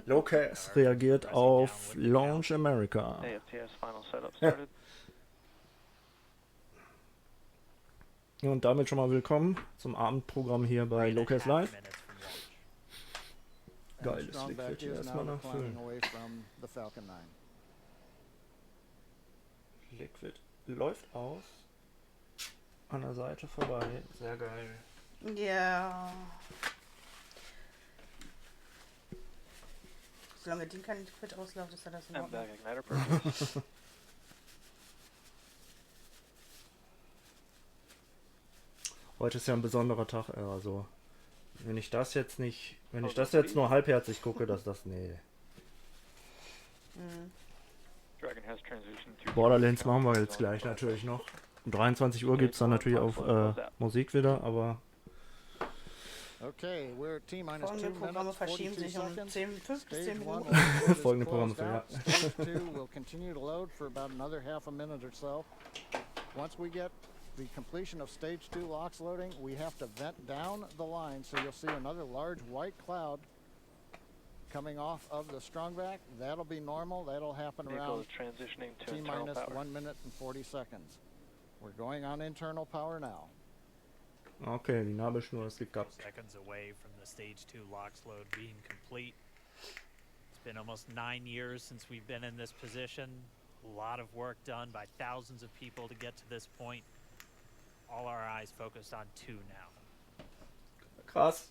LoCas reagiert auf Launch America. Ja. Und damit schon mal willkommen zum Abendprogramm hier bei LoCas Live. Geiles Liquid hier erstmal nachfüllen. Liquid läuft aus. An der Seite vorbei. Sehr geil. Ja. Solange die kein Liquid ausläuft, ist ja das in Ordnung. Heute ist ja ein besonderer Tag, also wenn ich das jetzt nur halbherzig gucke, dass das, nee. Borderlands machen wir jetzt gleich natürlich noch. Um 23 Uhr gibt es dann natürlich auf Musik wieder, aber... Okay, we're T minus Folgende Programme verschieben sich um 5 bis 10 Minuten. Folgende Programme ja. Stage 2 will continue to load for about another half a minute or so. Once we get the completion of stage 2 locks loading, we have to vent down the line, so you'll see another large white cloud coming off of the strongback. That'll be normal. That'll happen around T minus 1 minute and 40 seconds. We're going on internal power now. Okay, die Nabelschnur ist gekappt. Seconds away from the stage 2 locks load being complete. It's been almost 9 years since we've been in this position. A lot of work done by thousands of people to get to this point. All our eyes focused on 2 now. Krass.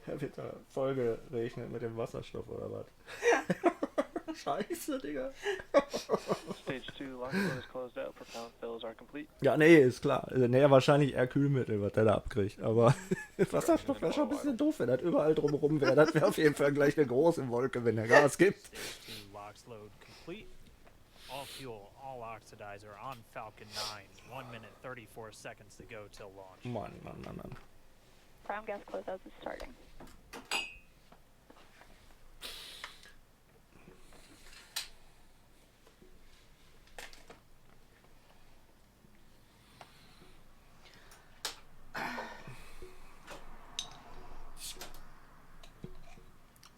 Er wird da voll gerechnet mit dem Wasserstoff oder was? Scheiße, Digga. Stage 2 lockdown is closed out. Propellant fills are complete. Ja, nee, ist klar. Also, nee, wahrscheinlich eher Kühlmittel, was der da abkriegt. Aber Wasserstoff wäre schon ein bisschen doof, wenn das überall drumherum wäre. Das wäre auf jeden Fall gleich eine große Wolke, wenn der Gas gibt. Stage 2 locks load complete. All fuel, all oxidizer on Falcon 9. 1 minute 34 seconds to go till launch. Mann. Prime gas closeout is starting.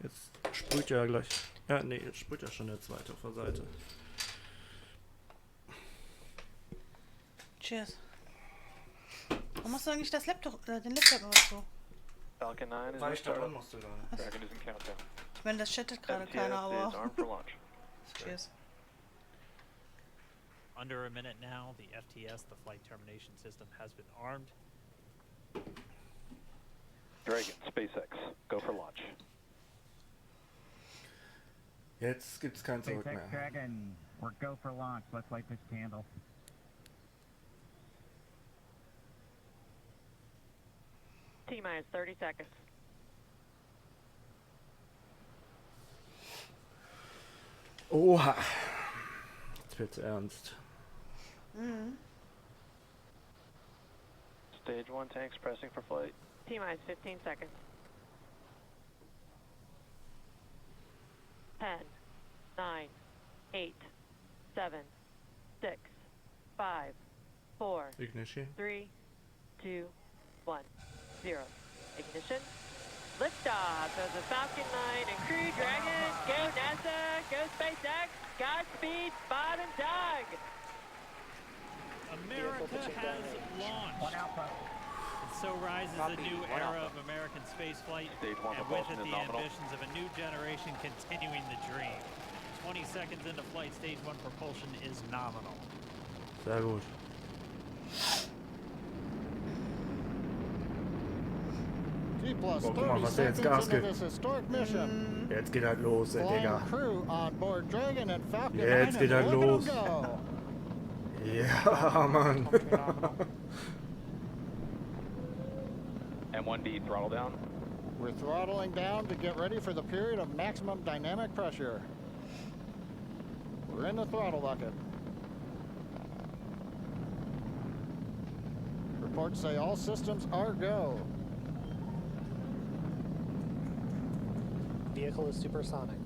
Jetzt sprüht ja gleich. Ja, nee, jetzt sprüht ja schon der zweite auf der Seite. Cheers. Warum machst du eigentlich den Laptop immer so? Falcon 9 is Weil ich da dran startup. musste gerade. Dragon is in countdown. Ich meine, das chattet gerade MTS keiner, is aber... armed for launch. Cheers. Under a minute now, the FTS, the flight termination system, has been armed. Dragon, SpaceX, go for launch. Jetzt gibt's kein Zurück mehr. Dragon, we're go for launch. Let's light this candle. T minus 30 seconds. Oha. Jetzt wird's ernst. Stage 1 tanks pressing for flight. T minus 15 seconds. 10, 9, 8, 7, 6, 5, 4, Ignition. 3, 2, 1, 0. Ignition. Liftoff of the Falcon 9 and Crew Dragon. Go NASA, go SpaceX, Godspeed, Bob and Doug. America has launched. And so rises a new era of American spaceflight, Stage 1 and with propulsion it is the nominal. ambitions of a new generation continuing the dream. 20 seconds into flight, stage 1 propulsion is nominal. Sehr gut. T plus Oh, guck mal, 30 was der jetzt seconds Gas into gibt. this historic mission. Jetzt geht halt los, ey, Flying Digga. crew on board Dragon and Falcon Jetzt 9 geht and er look at 'em los. go. Ja, Mann. M1D throttle down. We're throttling down to get ready for the period of maximum dynamic pressure. We're in the throttle bucket. Reports say all systems are go. Vehicle is supersonic.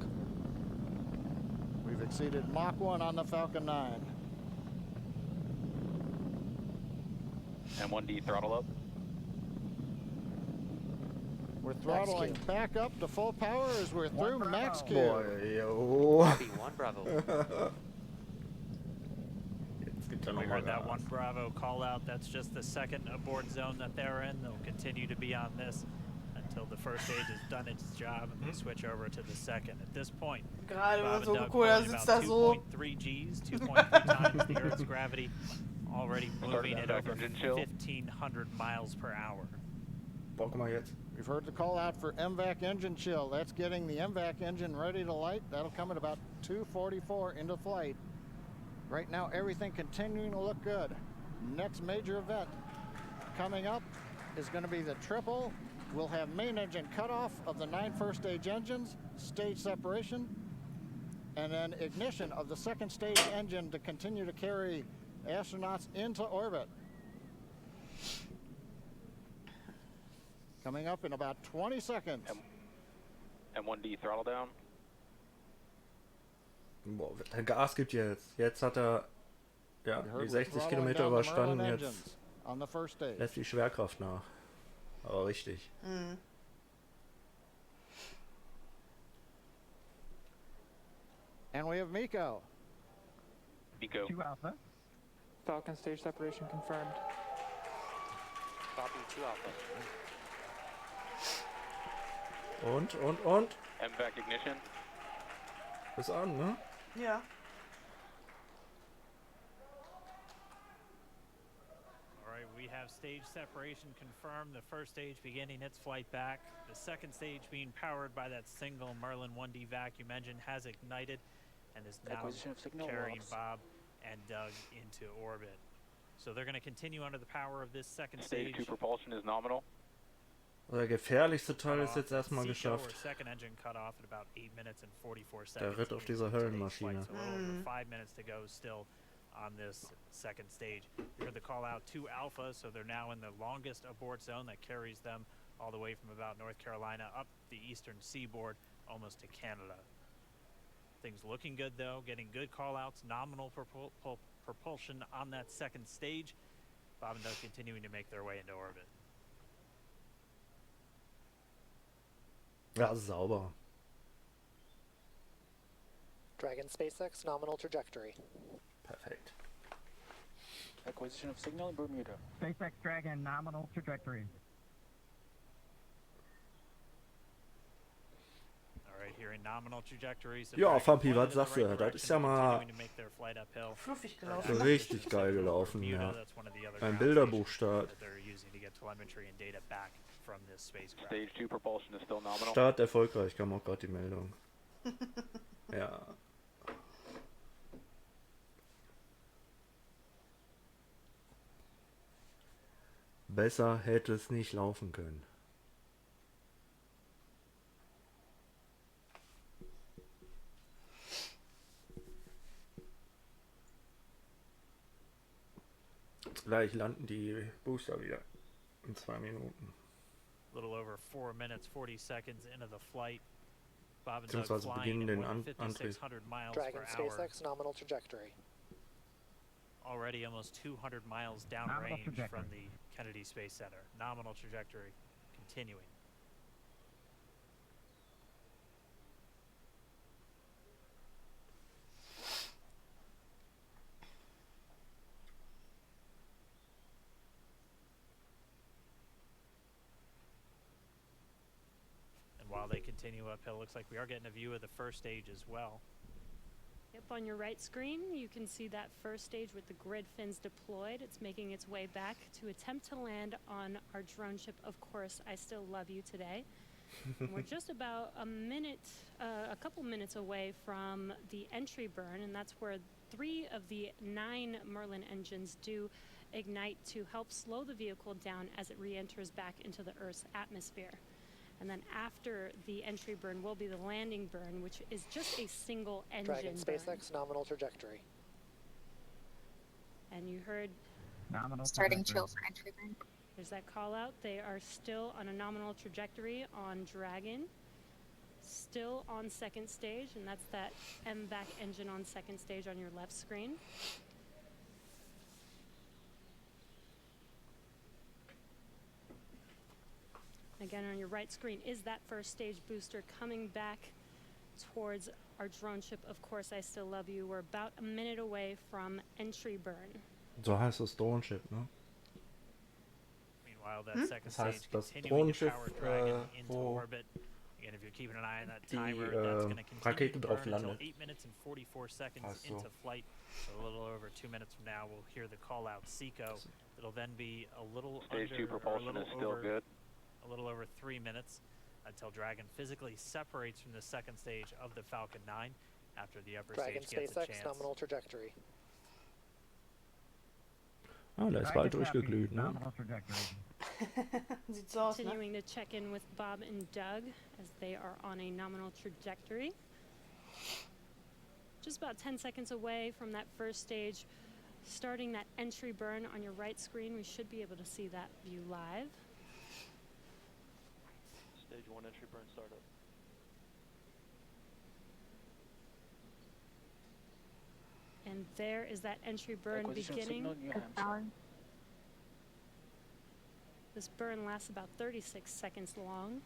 We've exceeded Mach 1 on the Falcon 9. M1D throttle up. We're throttling back up to full power as we're through max Q. Boah, jo. Copy, 1 Bravo. Jetzt gibt er We nochmal heard that Gas. 1 Bravo call out. That's just the second abort zone that they're in. They'll continue to be on this until the first stage has done its job and they switch over to the second. At this point, Gerade Bob war and so Doug cool, da pulling sitzt about da so. 2.3 Gs, 2.3 times the Earth's gravity, already moving at over engine chill. 1,500 miles per hour. Boah, guck mal jetzt. We've heard the call out for MVAC engine chill. That's getting the MVAC engine ready to light. That'll come at about 2:44 into flight. Right now, everything continuing to look good. Next major event coming up is going to be the triple. We'll have main engine cutoff of the 9 first stage engines, stage separation, and then ignition of the second stage engine to continue to carry astronauts into orbit. Coming up in about 20 seconds. M1D throttle down. Boah, der Gas gibt jetzt. Jetzt hat er ja, You heard die we're 60 throttling Kilometer down the überstanden. Merlin Jetzt engines on the first stage. lässt die Schwerkraft nach. Aber richtig. Mhm. And we have Miko. Eco. 2 Alpha. Falcon stage separation confirmed. Copy, 2 Alpha. Und? MVAC ignition. Ist an, ne? Ja. All right, we have stage separation confirmed. The first stage beginning its flight back. The second stage being powered by that single Merlin 1D vacuum engine has ignited and is now Acquisition of signal carrying loss. Bob and Doug into orbit. So they're going to continue under the power of this second Stage stage. 2 propulsion is nominal. Der gefährlichste Teil ist Cutoff jetzt erstmal at Seco, or geschafft. second engine cut off at about 8 minutes and 44 seconds. Ritt auf into dieser today's Höllenmaschine. flight. So we're over 5 minutes to go still on this second stage. You heard the call out to Alpha, so they're now in the longest abort zone that carries them all the way from about North Carolina up the eastern seaboard almost to Canada. Things looking good though, getting good call outs, nominal propulsion on that second stage. Bob and Doug continuing to make their way into orbit. Ja, sauber. Dragon SpaceX nominal trajectory. Perfekt. Acquisition of signal in Bermuda. SpaceX Dragon nominal trajectory. All right, here in nominal trajectories. the Ja, Dragon Fampi, pointed was in the sagst right du? Das direction, ist ja mal continuing to make their flight uphill. Fluffig so gelaufen. richtig geil gelaufen, ja. That's one of the other Ein ground Bilderbuchstart. stations that they're using to get telemetry and data back from this spacecraft. Stage 2 propulsion is still nominal. Start erfolgreich, kam auch gerade die Meldung. Ja. Besser hätte es nicht laufen können. Jetzt gleich landen die Booster wieder. In 2 Minuten. A little over 4 minutes, 40 seconds into the flight. Bob and Doug Beziehungsweise flying beginnen at den more than Antrieb. 5,600 miles Dragon per hour. SpaceX nominal trajectory. Already almost 200 miles downrange from the Kennedy Space Center. Nominal trajectory continuing. And while they continue uphill, looks like we are getting a view of the first stage as well. Yep, on your right screen, you can see that first stage with the grid fins deployed. It's making its way back to attempt to land on our drone ship, Of Course, I Still Love You Today. And we're just about a couple minutes away from the entry burn, and that's where 3 of the 9 Merlin engines do ignite to help slow the vehicle down as it re-enters back into the Earth's atmosphere. And then after the entry burn will be the landing burn, which is just a single engine Dragon burn. SpaceX nominal trajectory. And you heard Nominal Starting trajectory. chill for entry burn. there's that call out. They are still on a nominal trajectory on Dragon, still on second stage, and that's that MVAC engine on second stage on your left screen. Again, on your right screen is that first stage booster coming back towards our drone ship. Of course, I still love you. We're about a minute away from entry burn. So heißt das Drohnenschiff, ne? Meanwhile, that second Das heißt, stage das continuing to Drohnenschiff, power Dragon into wo orbit. Again, if you're keeping an eye on that die timer, that's going to continue Rakete to drauf burn until landet. 8 minutes and 44 seconds Ach so. into flight. So a little over 2 minutes from now, we'll hear the call out SECO. It'll then be a little Stage 2 under, or a propulsion little is still over, good. a little over 3 minutes until Dragon physically separates from the second stage of the Falcon 9 after the upper Dragon stage gets a SpaceX, chance. nominal trajectory. Ah, der ist bald durchgeglüht, ne? Nominal trajectory. Sieht so aus, ne? Continuing to check in with Bob and Doug as they are on a nominal trajectory. Just about 10 seconds away from that first stage, starting that entry burn on your right screen. We should be able to see that view live. Stage 1 entry burn startup. And there is that entry burn Acquisition beginning. signal, New Hampshire. This burn lasts about 36 seconds long.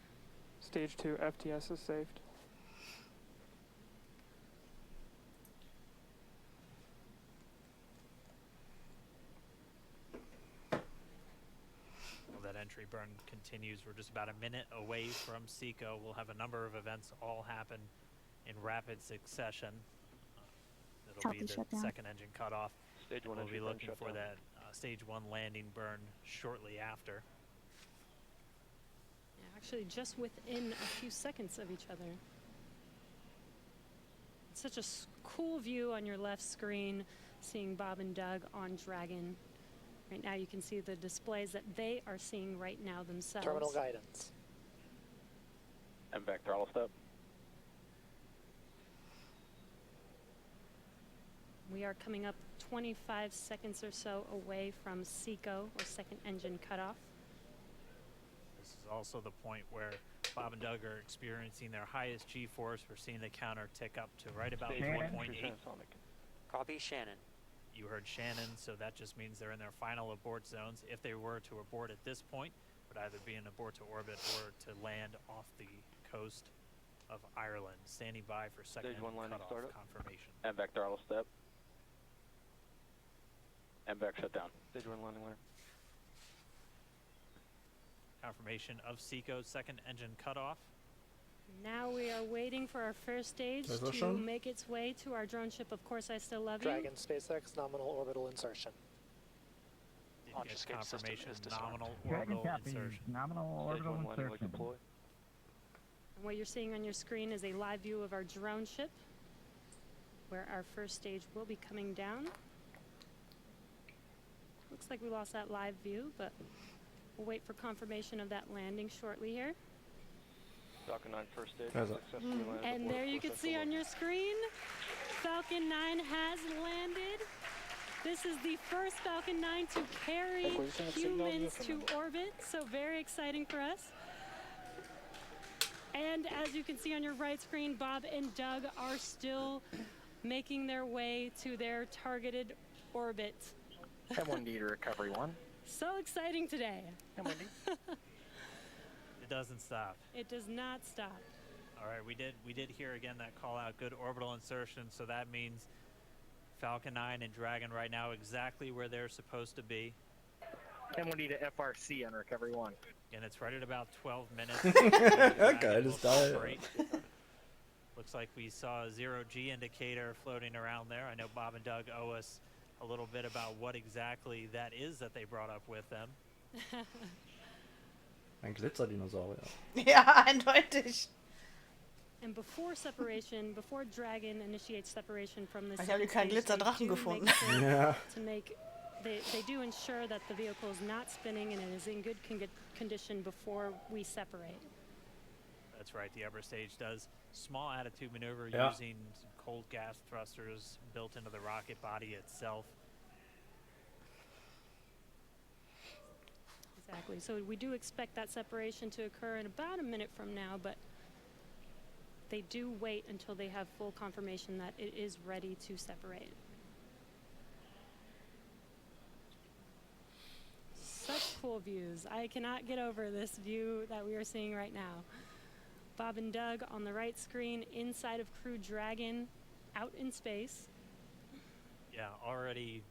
Stage 2 FTS is saved. Well, that entry burn continues. We're just about a minute away from SECO. We'll have a number of events all happen in rapid succession. It'll be the second engine cutoff. Stage 1 We'll entry be burn looking shut for down. that stage 1 landing burn shortly after. Yeah, actually, just within a few seconds of each other. It's such a cool view on your left screen, seeing Bob and Doug on Dragon. Right now, you can see the displays that they are seeing right now themselves. Terminal guidance. And back throttle step. We are coming up 25 seconds or so away from SECO, or second engine cutoff. This is also the point where Bob and Doug are experiencing their highest G-force. We're seeing the counter tick up to right about Stage 1 entry 1.8. transonic. Copy, Shannon. You heard Shannon, so that just means they're in their final abort zones. If they were to abort at this point, it would either be an abort to orbit or to land off the coast of Ireland. Standing by for second Stage 1 engine landing cutoff startup. confirmation. And back throttle step. And back shutdown. Stage 1 landing line. Confirmation of SECO's second engine cutoff. Now we are waiting for our first stage Is that to schon? make its way to our drone ship. Of course, I still love you. Dragon SpaceX, nominal orbital insertion. Did Launch get escape system confirmation is disarmed. nominal Dragon orbital copy. insertion. Nominal Stage orbital 1 landing leg insertion. deploy. And what you're seeing on your screen is a live view of our drone ship, where our first stage will be coming down. Looks like we lost that live view, but we'll wait for confirmation of that landing shortly here. Falcon 9 first stage. Also. Successfully landed And aboard there you can course see SL1. on your screen, Falcon 9 has landed. This is the first Falcon 9 to carry Acquisition of signal, humans to Newfoundland. orbit, so very exciting for us. And as you can see on your right screen, Bob and Doug are still making their way to their targeted orbit. M1D to recovery 1. So exciting today. M1D. It doesn't stop. It does not stop. All right, we did hear again that call out, good orbital insertion, so that means Falcon 9 and Dragon right now exactly where they're supposed to be. M1D to FRC on recovery 1. And it's right at about 12 minutes. Geiles Teil. Operate. Looks like we saw a 0G indicator floating around there. I know Bob and Doug owe us a little bit about what exactly that is that they brought up with them. Ein Glitzerdinosaurier. Ja, eindeutig. And before separation, before Dragon initiates separation from the Ich habe keinen Glitzerdrachen gefunden. Ja. They do ensure that the vehicle is not spinning and it is in good condition before we separate. That's right, the upper stage does small attitude maneuver Ja. using some cold gas thrusters built into the rocket body itself. Exactly. So we do expect that separation to occur in about a minute from now, but they do wait until they have full confirmation that it is ready to separate. Such cool cool views. I cannot get over this view that we are seeing right now. Bob and Doug on the right screen, inside of Crew Dragon, out in space. Yeah, already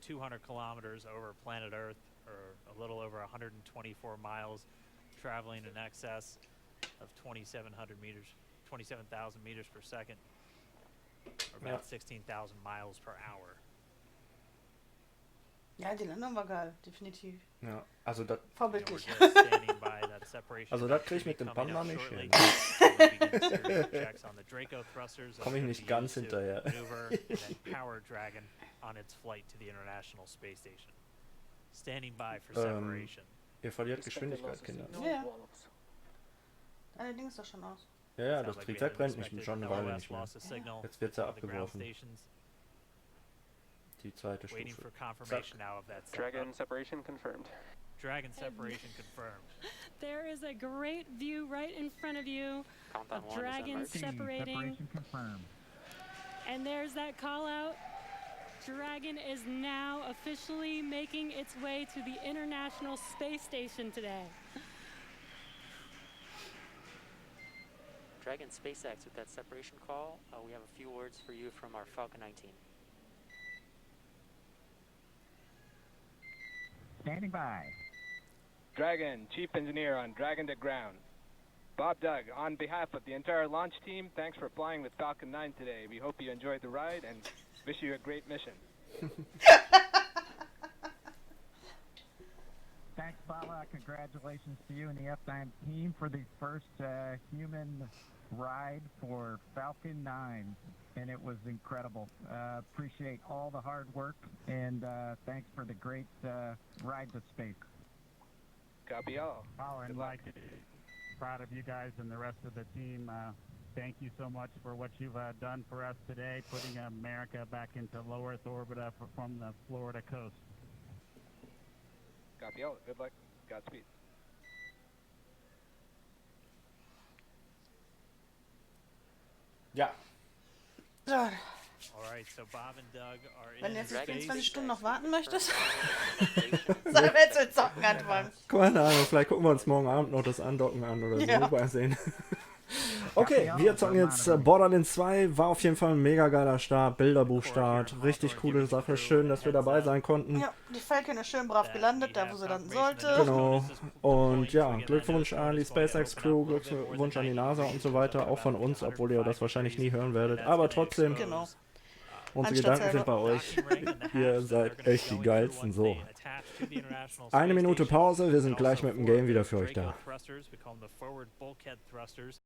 200 kilometers over planet Earth, or a little over 124 miles, traveling in excess of 2,700 meters, 27,000 meters per second, or about 16,000 miles per hour. Ja, die Landung war geil, definitiv. Ja, also das... Vorbildlich. Also das krieg ich mit dem Panda nicht hin. Komme ich nicht ganz hinterher. Power Dragon on its flight to the International Space Station. Standing by for separation. Ihr verliert Geschwindigkeit, Kinder. Ja. Allerdings ist das schon aus. Ja, ja, das Triebwerk brennt nicht, schon eine Weile nicht mehr. Jetzt wird's ja abgeworfen. Die zweite Stufe. Dragon separation confirmed. Dragon separation confirmed. There is a great view right in front of you of dragons separating. And there's that call out. Dragon is now officially making its way to the International Space Station today. Dragon SpaceX with that separation call. We have a few words for you from our Falcon 19. Standing by. Dragon, Chief Engineer on Dragon to Ground. Bob Doug, on behalf of the entire launch team, thanks for flying with Falcon 9 today. We hope you enjoyed the ride and wish you a great mission. Thanks, Bala. Congratulations to you and the F9 team for the first human ride for Falcon 9. And it was incredible. Appreciate all the hard work, and thanks for the great ride to space. Copy all. Oh, and Mike, proud of you guys and the rest of the team. Thank you so much for what you've done for us today, putting America back into low Earth orbit from the Florida coast. Copy all. Good luck. Godspeed. Ja. So. Alright, so Bob and Doug are Wenn du in jetzt nicht space. 24 Stunden noch warten möchtest, sollen wir jetzt mit Zocken anfangen. Keine Ahnung, vielleicht gucken wir uns morgen Abend noch das Andocken an oder so. Ja. Mal sehen. Okay, wir zocken jetzt Borderlands 2. War auf jeden Fall ein mega geiler Start, Bilderbuchstart. Richtig coole Sache. Schön, dass wir dabei sein konnten. Ja, die Falcon ist schön brav gelandet, da wo sie landen sollte. Genau. Und ja, Glückwunsch an die SpaceX Crew, Glückwunsch an die NASA und so weiter. Auch von uns, obwohl ihr das wahrscheinlich nie hören werdet. Aber trotzdem, Genau. unsere Gedanken sind bei euch. Ihr seid echt die geilsten. So. 1 Minute Pause, wir sind gleich mit dem Game wieder für euch da.